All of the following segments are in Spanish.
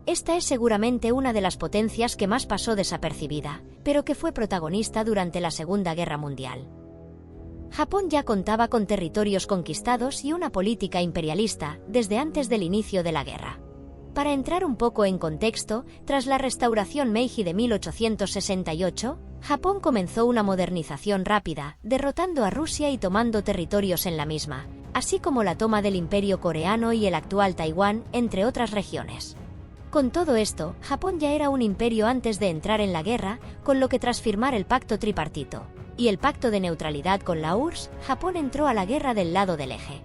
Esta es seguramente una de las potencias que más pasó desapercibida, pero que fue protagonista durante la Segunda Guerra Mundial. Japón ya contaba con territorios conquistados y una política imperialista desde antes del inicio de la guerra. Para entrar un poco en contexto, tras la restauración Meiji de 1868, Japón comenzó una modernización rápida, derrotando a Rusia y tomando territorios en la misma, así como la toma del Imperio Coreano y el actual Taiwán, entre otras regiones. Con todo esto, Japón ya era un imperio antes de entrar en la guerra, con lo que tras firmar el Pacto Tripartito y el Pacto de Neutralidad con la URSS, Japón entró a la guerra del lado del eje.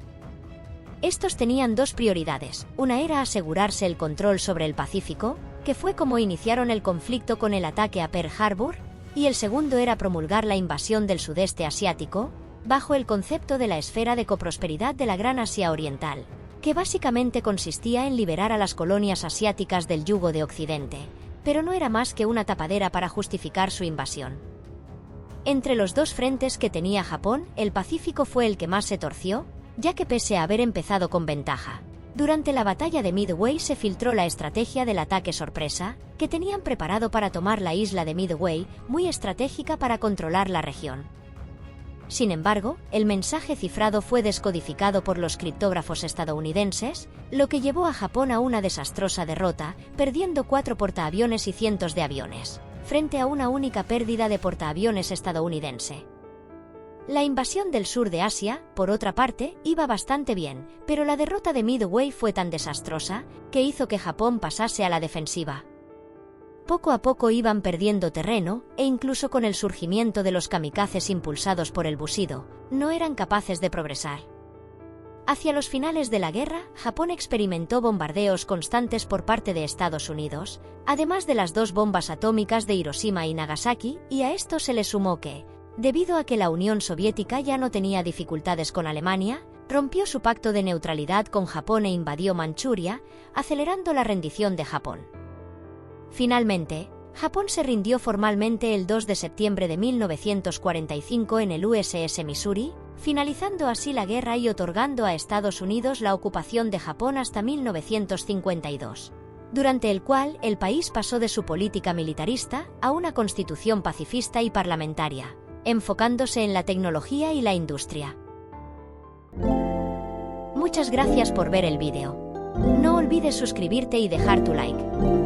Estos tenían dos prioridades: una era asegurarse el control sobre el Pacífico, que fue como iniciaron el conflicto con el ataque a Pearl Harbor, y el segundo era promulgar la invasión del sudeste asiático, bajo el concepto de la esfera de coprosperidad de la Gran Asia Oriental, que básicamente consistía en liberar a las colonias asiáticas del yugo de Occidente, pero no era más que una tapadera para justificar su invasión. Entre los dos frentes que tenía Japón, el Pacífico fue el que más se torció, ya que pese a haber empezado con ventaja, durante la batalla de Midway se filtró la estrategia del ataque sorpresa, que tenían preparado para tomar la isla de Midway, muy estratégica para controlar la región. Sin embargo, el mensaje cifrado fue descodificado por los criptógrafos estadounidenses, lo que llevó a Japón a una desastrosa derrota, perdiendo 4 portaaviones y cientos de aviones, frente a una única pérdida de portaaviones estadounidense. La invasión del sur de Asia, por otra parte, iba bastante bien, pero la derrota de Midway fue tan desastrosa que hizo que Japón pasase a la defensiva. Poco a poco iban perdiendo terreno, e incluso con el surgimiento de los kamikazes impulsados por el Bushido, no eran capaces de progresar. Hacia los finales de la guerra, Japón experimentó bombardeos constantes por parte de Estados Unidos, además de las 2 bombas atómicas de Hiroshima y Nagasaki, y a esto se le sumó que, debido a que la Unión Soviética ya no tenía dificultades con Alemania, rompió su pacto de neutralidad con Japón e invadió Manchuria, acelerando la rendición de Japón. Finalmente, Japón se rindió formalmente el 2 de septiembre de 1945 en el USS Missouri, finalizando así la guerra y otorgando a Estados Unidos la ocupación de Japón hasta 1952, durante el cual el país pasó de su política militarista a una constitución pacifista y parlamentaria, enfocándose en la tecnología y la industria. Muchas gracias por ver el vídeo. No olvides suscribirte y dejar tu like.